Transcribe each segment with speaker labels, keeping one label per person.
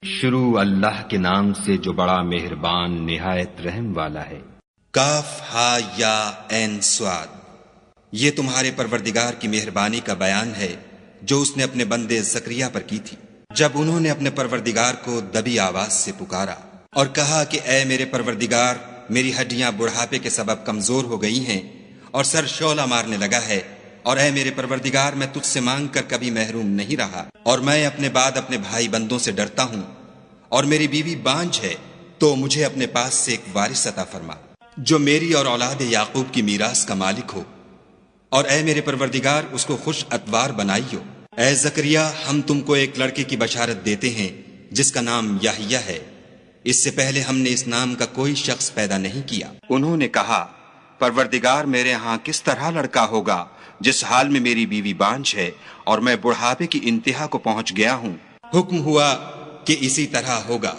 Speaker 1: شروع اللہ کے نام سے جو بڑا مہربان نہایت رحم والا ہے۔
Speaker 2: کاف ہا یا عین صاد، یہ تمہارے پروردگار کی مہربانی کا بیان ہے جو اس نے اپنے بندے زکریا پر کی تھی، جب انہوں نے اپنے پروردگار کو دبی آواز سے پکارا اور کہا کہ اے میرے پروردگار، میری ہڈیاں بڑھاپے کے سبب کمزور ہو گئی ہیں اور سر شعلہ مارنے لگا ہے، اور اے میرے پروردگار، میں تجھ سے مانگ کر کبھی محروم نہیں رہا، اور میں اپنے بعد اپنے بھائی بندوں سے ڈرتا ہوں، اور میری بیوی بانجھ ہے، تو مجھے اپنے پاس سے ایک وارث عطا فرما جو میری اور اولاد یعقوب کی میراث کا مالک ہو، اور اے میرے پروردگار اس کو خوش اتوار بنائیو۔ اے زکریا، ہم تم کو ایک لڑکے کی بشارت دیتے ہیں جس کا نام یحییٰ ہے، اس سے پہلے ہم نے اس نام کا کوئی شخص پیدا نہیں کیا۔ انہوں نے کہا، پروردگار، میرے ہاں کس طرح لڑکا ہوگا جس حال میں میری بیوی بانجھ ہے اور میں بڑھاپے کی انتہا کو پہنچ گیا ہوں؟ حکم ہوا کہ اسی طرح ہوگا۔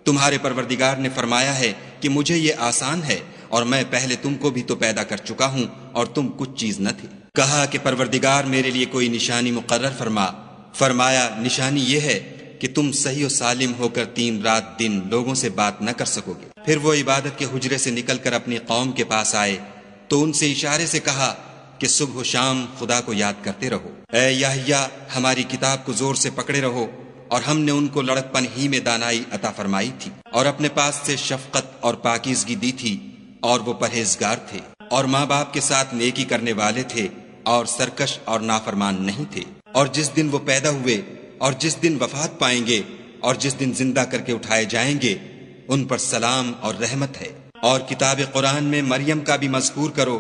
Speaker 2: تمہارے پروردگار نے فرمایا ہے کہ مجھے یہ آسان ہے، اور میں پہلے تم کو بھی تو پیدا کر چکا ہوں اور تم کچھ چیز نہ تھے۔ کہا کہ پروردگار، میرے لیے کوئی نشانی مقرر فرما۔ فرمایا، نشانی یہ ہے کہ تم صحیح و سالم ہو کر 3 رات دن لوگوں سے بات نہ کر سکو گے۔ پھر وہ عبادت کے حجرے سے نکل کر اپنی قوم کے پاس آئے تو ان سے اشارے سے کہا کہ صبح و شام خدا کو یاد کرتے رہو۔ اے یحییٰ، ہماری کتاب کو زور سے پکڑے رہو، اور ہم نے ان کو لڑکپن ہی میں دانائی عطا فرمائی تھی، اور اپنے پاس سے شفقت اور پاکیزگی دی تھی، اور وہ پرہیزگار تھے، اور ماں باپ کے ساتھ نیکی کرنے والے تھے، اور سرکش اور نافرمان نہیں تھے۔ اور جس دن وہ پیدا ہوئے اور جس دن وفات پائیں گے اور جس دن زندہ کر کے اٹھائے جائیں گے، ان پر سلام اور رحمت ہے۔ اور کتاب قرآن میں مریم کا بھی مذکور کرو،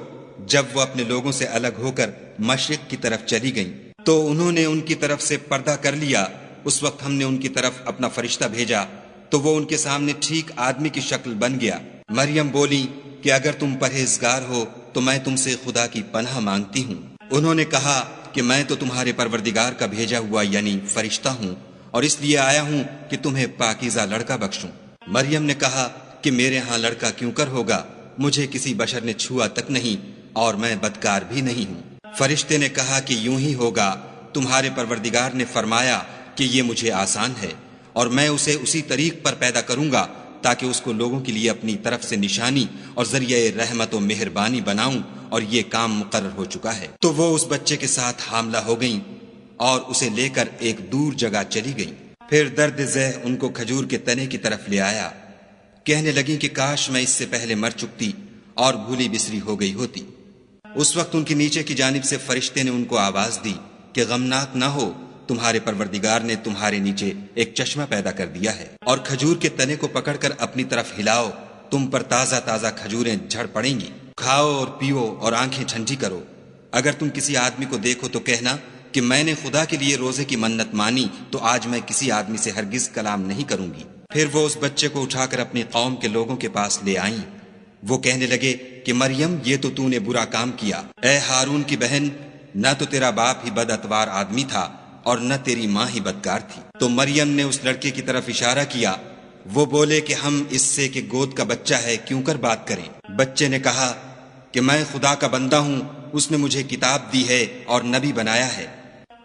Speaker 2: جب وہ اپنے لوگوں سے الگ ہو کر مشرق کی طرف چلی گئیں تو انہوں نے ان کی طرف سے پردہ کر لیا۔ اس وقت ہم نے ان کی طرف اپنا فرشتہ بھیجا تو وہ ان کے سامنے ٹھیک آدمی کی شکل بن گیا۔ مریم بولی کہ اگر تم پرہیزگار ہو تو میں تم سے خدا کی پناہ مانگتی ہوں۔ انہوں نے کہا کہ میں تو تمہارے پروردگار کا بھیجا ہوا یعنی فرشتہ ہوں، اور اس لیے آیا ہوں کہ تمہیں پاکیزہ لڑکا بخشوں۔ مریم نے کہا کہ میرے ہاں لڑکا کیوں کر ہوگا، مجھے کسی بشر نے چھوا تک نہیں، اور میں بدکار بھی نہیں ہوں۔ فرشتے نے کہا کہ یوں ہی ہوگا، تمہارے پروردگار نے فرمایا کہ یہ مجھے آسان ہے، اور میں اسے اسی طریق پر پیدا کروں گا تاکہ اس کو لوگوں کے لیے اپنی طرف سے نشانی اور ذریعہ رحمت و مہربانی بناؤں، اور یہ کام مقرر ہو چکا ہے۔ تو وہ اس بچے کے ساتھ حاملہ ہو گئیں اور اسے لے کر ایک دور جگہ چلی گئیں۔ پھر درد ذہ ان کو کھجور کے تنے کی طرف لے آیا، کہنے لگیں کہ کاش میں اس سے پہلے مر چکتی اور بھولی بسری ہو گئی ہوتی۔ اس وقت ان کے نیچے کی جانب سے فرشتے نے ان کو آواز دی کہ غمناک نہ ہو، تمہارے پروردگار نے تمہارے نیچے ایک چشمہ پیدا کر دیا ہے، اور کھجور کے تنے کو پکڑ کر اپنی طرف ہلاؤ، تم پر تازہ تازہ کھجوریں جھڑ پڑیں گی، کھاؤ اور پیو اور آنکھیں ٹھنڈی کرو۔ اگر تم کسی آدمی کو دیکھو تو کہنا کہ میں نے خدا کے لیے روزے کی منت مانی، تو آج میں کسی آدمی سے ہرگز کلام نہیں کروں گی۔ پھر وہ اس بچے کو اٹھا کر اپنی قوم کے لوگوں کے پاس لے آئیں۔ وہ کہنے لگے کہ مریم، یہ تو نے برا کام کیا۔ اے ہارون کی بہن، نہ تو تیرا باپ ہی بد اتوار آدمی تھا اور نہ تیری ماں ہی بدکار تھی۔ تو مریم نے اس لڑکے کی طرف اشارہ کیا۔ وہ بولے کہ ہم اس سے کہ گود کا بچہ ہے کیوں کر بات کریں۔ بچے نے کہا کہ میں خدا کا بندہ ہوں، اس نے مجھے کتاب دی ہے اور نبی بنایا ہے،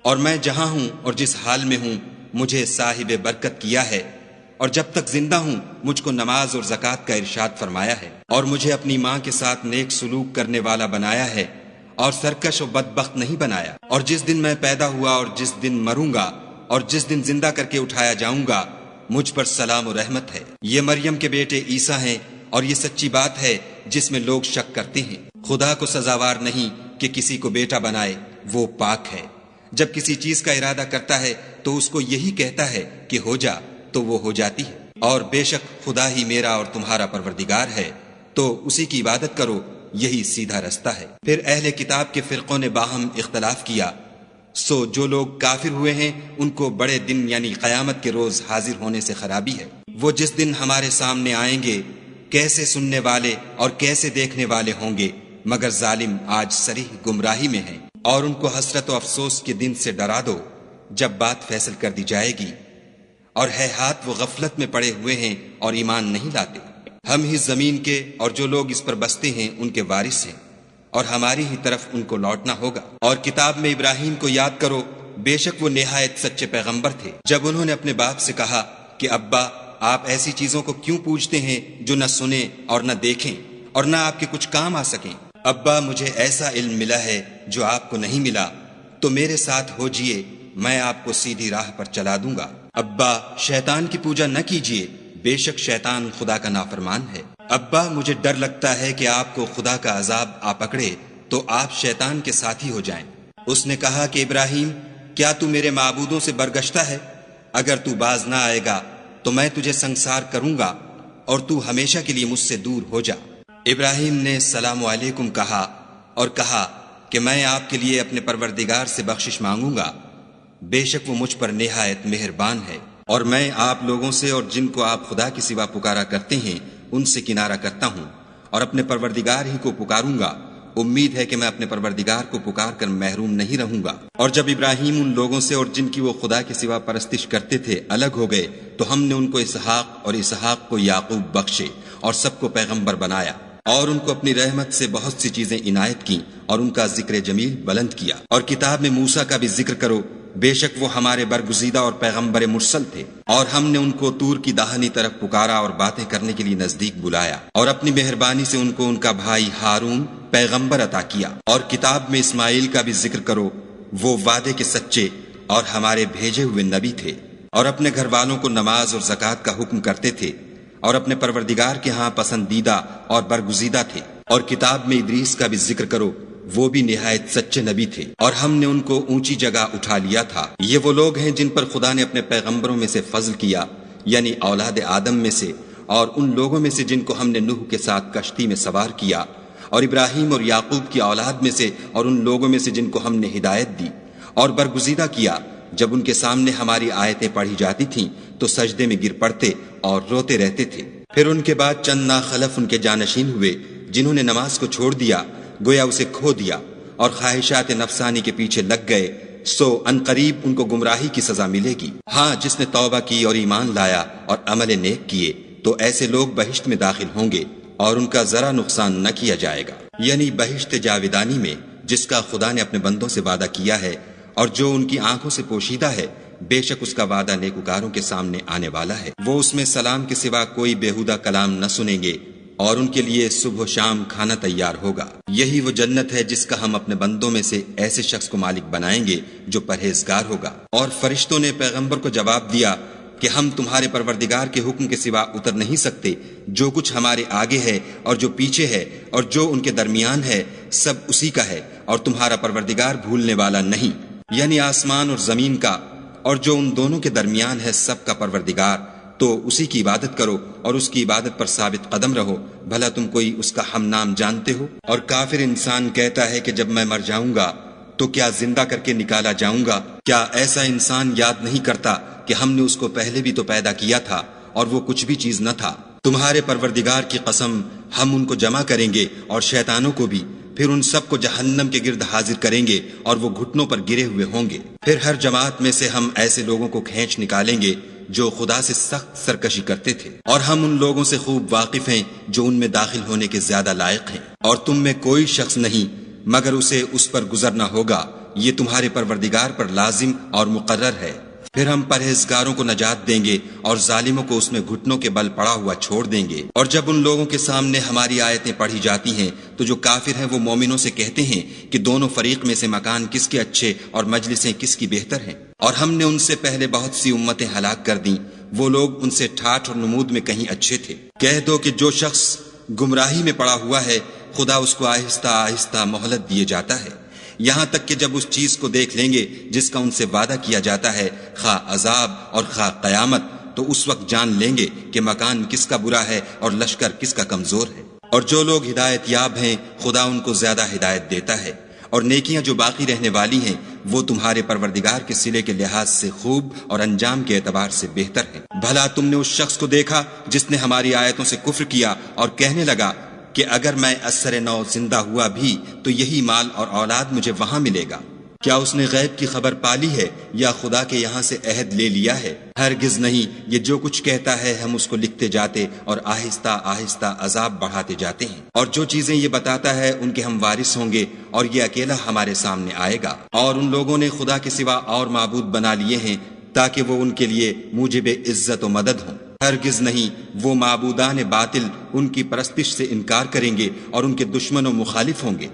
Speaker 2: اور میں جہاں ہوں اور جس حال میں ہوں مجھے صاحب برکت کیا ہے، اور جب تک زندہ ہوں مجھ کو نماز اور زکوٰۃ کا ارشاد فرمایا ہے، اور مجھے اپنی ماں کے ساتھ نیک سلوک کرنے والا بنایا ہے، اور سرکش و بدبخت نہیں بنایا۔ اور جس دن میں پیدا ہوا اور جس دن مروں گا اور جس دن زندہ کر کے اٹھایا جاؤں گا، مجھ پر سلام و رحمت ہے۔ یہ مریم کے بیٹے عیسیٰ ہیں، اور یہ سچی بات ہے جس میں لوگ شک کرتے ہیں۔ خدا کو سزاوار نہیں کہ کسی کو بیٹا بنائے، وہ پاک ہے۔ جب کسی چیز کا ارادہ کرتا ہے تو اس کو یہی کہتا ہے کہ ہو جا، تو وہ ہو جاتی ہے۔ اور بے شک خدا ہی میرا اور تمہارا پروردگار ہے، تو اسی کی عبادت کرو، یہی سیدھا رستہ ہے۔ پھر اہل کتاب کے فرقوں نے باہم اختلاف کیا، سو جو لوگ کافر ہوئے ہیں ان کو بڑے دن یعنی قیامت کے روز حاضر ہونے سے خرابی ہے۔ وہ جس دن ہمارے سامنے آئیں گے کیسے سننے والے اور کیسے دیکھنے والے ہوں گے، مگر ظالم آج صریح گمراہی میں ہیں۔ اور ان کو حسرت و افسوس کے دن سے ڈرا دو جب بات فیصل کر دی جائے گی، اور ہے ہاتھ وہ غفلت میں پڑے ہوئے ہیں اور ایمان نہیں لاتے۔ ہم ہی زمین کے اور جو لوگ اس پر بستے ہیں ان کے وارث ہیں، اور ہماری ہی طرف ان کو لوٹنا ہوگا۔ اور کتاب میں ابراہیم کو یاد کرو، بے شک وہ نہایت سچے پیغمبر تھے۔ جب انہوں نے اپنے باپ سے کہا کہ ابا آپ ایسی چیزوں کو کیوں پوجتے ہیں جو نہ سنیں اور نہ دیکھیں اور نہ آپ کے کچھ کام آ سکیں؟ ابا مجھے ایسا علم ملا ہے جو آپ کو نہیں ملا، تو میرے ساتھ ہو جئے، میں آپ کو سیدھی راہ پر چلا دوں گا۔ ابا شیطان کی پوجا نہ کیجیے، بے شک شیطان خدا کا نافرمان ہے۔ ابا مجھے ڈر لگتا ہے کہ آپ کو خدا کا عذاب آ پکڑے تو آپ شیطان کے ساتھی ہو جائیں۔ اس نے کہا کہ ابراہیم، کیا تو میرے معبودوں سے برگشتہ ہے؟ اگر تو باز نہ آئے گا تو میں تجھے سنسار کروں گا اور تو ہمیشہ کے لیے مجھ سے دور ہو جا۔ ابراہیم نے السلام علیکم کہا اور کہا کہ میں آپ کے لیے اپنے پروردگار سے بخشش مانگوں گا، بے شک وہ مجھ پر نہایت مہربان ہے، اور میں آپ لوگوں سے اور جن کو آپ خدا کے سوا پکارا کرتے ہیں ان سے کنارہ کرتا ہوں اور اپنے پروردگار ہی کو پکاروں گا۔ امید ہے کہ میں اپنے پروردگار کو پکار کر محروم نہیں رہوں گا۔ اور جب ابراہیم ان لوگوں سے اور جن کی وہ خدا کے سوا پرستش کرتے تھے الگ ہو گئے تو ہم نے ان کو اسحاق اور اسحاق کو یعقوب بخشے اور سب کو پیغمبر بنایا، اور ان کو اپنی رحمت سے بہت سی چیزیں عنایت کی اور ان کا ذکر جمیل بلند کیا۔ اور کتاب میں موسیٰ کا بھی ذکر کرو، بے شک وہ ہمارے برگزیدہ اور پیغمبر مرسل تھے، اور ہم نے ان کو طور کی داہنی طرف پکارا اور باتیں کرنے کے لیے نزدیک بلایا، اور اپنی مہربانی سے ان کو ان کا بھائی ہارون پیغمبر عطا کیا۔ اور کتاب میں اسماعیل کا بھی ذکر کرو، وہ وعدے کے سچے اور ہمارے بھیجے ہوئے نبی تھے، اور اپنے گھر والوں کو نماز اور زکوٰۃ کا حکم کرتے تھے، اور اپنے پروردگار کے ہاں پسندیدہ اور برگزیدہ تھے۔ اور کتاب میں ادریس کا بھی ذکر کرو، وہ بھی نہایت سچے نبی تھے، اور ہم نے ان کو اونچی جگہ اٹھا لیا تھا۔ یہ وہ لوگ ہیں جن پر خدا نے اپنے پیغمبروں میں سے فضل کیا، یعنی اولاد آدم میں سے، اور ان لوگوں میں سے جن کو ہم نے نوح کے ساتھ کشتی میں سوار کیا، اور ابراہیم اور یعقوب کی اولاد میں سے، اور ان لوگوں میں سے جن کو ہم نے ہدایت دی اور برگزیدہ کیا۔ جب ان کے سامنے ہماری آیتیں پڑھی جاتی تھیں تو سجدے میں گر پڑتے اور روتے رہتے تھے۔ پھر ان کے بعد چند ناخلف ان کے جانشین ہوئے جنہوں نے نماز کو چھوڑ دیا، گویا اسے کھو دیا، اور خواہشات نفسانی کے پیچھے لگ گئے، سو عنقریب ان کو گمراہی کی سزا ملے گی۔ ہاں، جس نے توبہ کی اور ایمان لایا اور عمل نیک کیے تو ایسے لوگ بہشت میں داخل ہوں گے اور ان کا ذرا نقصان نہ کیا جائے گا، یعنی بہشت جاودانی میں جس کا خدا نے اپنے بندوں سے وعدہ کیا ہے اور جو ان کی آنکھوں سے پوشیدہ ہے، بے شک اس کا وعدہ نیکوکاروں کے سامنے آنے والا ہے۔ وہ اس میں سلام کے سوا کوئی بیہودہ کلام نہ سنیں گے، اور ان کے لیے صبح و شام کھانا تیار ہوگا۔ یہی وہ جنت ہے جس کا ہم اپنے بندوں میں سے ایسے شخص کو مالک بنائیں گے جو پرہیزگار ہوگا۔ اور فرشتوں نے پیغمبر کو جواب دیا کہ ہم تمہارے پروردگار کے حکم کے سوا اتر نہیں سکتے، جو کچھ ہمارے آگے ہے اور جو پیچھے ہے اور جو ان کے درمیان ہے سب اسی کا ہے، اور تمہارا پروردگار بھولنے والا نہیں، یعنی آسمان اور زمین کا اور جو ان دونوں کے درمیان ہے سب کا پروردگار۔ تو اسی کی عبادت کرو اور اس کی عبادت پر ثابت قدم رہو، بھلا تم کوئی اس کا ہم نام جانتے ہو؟ اور کافر انسان کہتا ہے کہ جب میں مر جاؤں گا تو کیا زندہ کر کے نکالا جاؤں گا؟ کیا ایسا انسان یاد نہیں کرتا کہ ہم نے اس کو پہلے بھی تو پیدا کیا تھا اور وہ کچھ بھی چیز نہ تھا؟ تمہارے پروردگار کی قسم، ہم ان کو جمع کریں گے اور شیطانوں کو بھی، پھر ان سب کو جہنم کے گرد حاضر کریں گے اور وہ گھٹنوں پر گرے ہوئے ہوں گے۔ پھر ہر جماعت میں سے ہم ایسے لوگوں کو کھینچ نکالیں گے جو خدا سے سخت سرکشی کرتے تھے، اور ہم ان لوگوں سے خوب واقف ہیں جو ان میں داخل ہونے کے زیادہ لائق ہیں، اور تم میں کوئی شخص نہیں مگر اسے اس پر گزرنا ہوگا، یہ تمہارے پروردگار پر لازم اور مقرر ہے۔ پھر ہم پرہیزگاروں کو نجات دیں گے اور ظالموں کو اس میں گھٹنوں کے بل پڑا ہوا چھوڑ دیں گے۔ اور جب ان لوگوں کے سامنے ہماری آیتیں پڑھی جاتی ہیں تو جو کافر ہیں وہ مومنوں سے کہتے ہیں کہ دونوں فریق میں سے مکان کس کے اچھے اور مجلسیں کس کی بہتر ہیں، اور ہم نے ان سے پہلے بہت سی امتیں ہلاک کر دیں، وہ لوگ ان سے ٹھاٹھ اور نمود میں کہیں اچھے تھے۔ کہہ دو کہ جو شخص گمراہی میں پڑا ہوا ہے خدا اس کو آہستہ آہستہ مہلت دیے جاتا ہے، یہاں تک کہ جب اس چیز کو دیکھ لیں گے جس کا ان سے وعدہ کیا جاتا ہے، خواہ عذاب اور خواہ قیامت، تو اس وقت جان لیں گے کہ مکان کس کا برا ہے اور لشکر کس کا کمزور ہے۔ اور جو لوگ ہدایت یاب ہیں خدا ان کو زیادہ ہدایت دیتا ہے، اور نیکیاں جو باقی رہنے والی ہیں وہ تمہارے پروردگار کے صلے کے لحاظ سے خوب اور انجام کے اعتبار سے بہتر ہیں۔ بھلا تم نے اس شخص کو دیکھا جس نے ہماری آیتوں سے کفر کیا اور کہنے لگا کہ اگر میں اثر نو زندہ ہوا بھی تو یہی مال اور اولاد مجھے وہاں ملے گا؟ کیا اس نے غیب کی خبر پالی ہے یا خدا کے یہاں سے عہد لے لیا ہے؟ ہرگز نہیں، یہ جو کچھ کہتا ہے ہم اس کو لکھتے جاتے اور آہستہ آہستہ عذاب بڑھاتے جاتے ہیں، اور جو چیزیں یہ بتاتا ہے ان کے ہم وارث ہوں گے، اور یہ اکیلا ہمارے سامنے آئے گا۔ اور ان لوگوں نے خدا کے سوا اور معبود بنا لیے ہیں تاکہ وہ ان کے لیے موجب عزت و مدد ہوں۔ ہرگز نہیں، وہ معبودان باطل ان کی پرستش سے انکار کریں گے اور ان کے دشمن و مخالف ہوں گے۔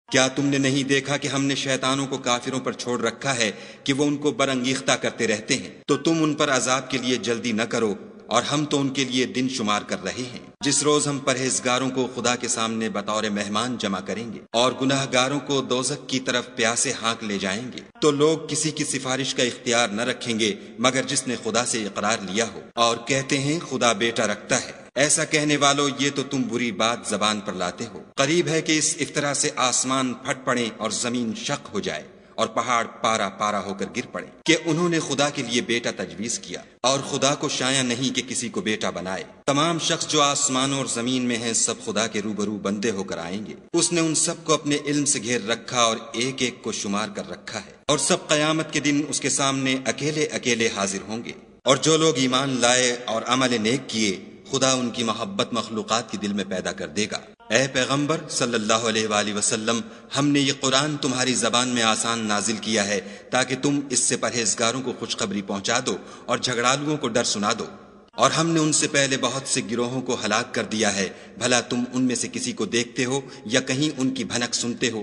Speaker 2: کیا تم نے نہیں دیکھا کہ ہم نے شیطانوں کو کافروں پر چھوڑ رکھا ہے کہ وہ ان کو برانگیختہ کرتے رہتے ہیں؟ تو تم ان پر عذاب کے لیے جلدی نہ کرو، اور ہم تو ان کے لیے دن شمار کر رہے ہیں، جس روز ہم پرہیزگاروں کو خدا کے سامنے بطور مہمان جمع کریں گے اور گناہ گاروں کو دوزخ کی طرف پیاسے ہانک لے جائیں گے۔ تو لوگ کسی کی سفارش کا اختیار نہ رکھیں گے مگر جس نے خدا سے اقرار لیا ہو، اور کہتے ہیں خدا بیٹا رکھتا ہے۔ ایسا کہنے والو، یہ تو تم بری بات زبان پر لاتے ہو۔ قریب ہے کہ اس افطرا سے آسمان پھٹ پڑے اور زمین شق ہو جائے اور پہاڑ پارا پارا ہو کر گر پڑے، کہ انہوں نے خدا کے لیے بیٹا تجویز کیا، اور خدا کو شایع نہیں کہ کسی کو بیٹا بنائے۔ تمام شخص جو آسمانوں اور زمین میں ہیں سب خدا کے روبرو بندے ہو کر آئیں گے۔ اس نے ان سب کو اپنے علم سے گھیر رکھا اور ایک ایک کو شمار کر رکھا ہے، اور سب قیامت کے دن اس کے سامنے اکیلے اکیلے حاضر ہوں گے۔ اور جو لوگ ایمان لائے اور عمل نیک کیے، خدا ان کی محبت مخلوقات کے دل میں پیدا کر دے گا۔ اے پیغمبر صلی اللہ علیہ وآلہ وسلم، ہم نے یہ قرآن تمہاری زبان میں آسان نازل کیا ہے تاکہ تم اس سے پرہیزگاروں کو خوشخبری پہنچا دو اور جھگڑالوؤں کو ڈر سنا دو۔ اور ہم نے ان سے پہلے بہت سے گروہوں کو ہلاک کر دیا ہے، بھلا تم ان میں سے کسی کو دیکھتے ہو یا کہیں ان کی بھنک سنتے ہو؟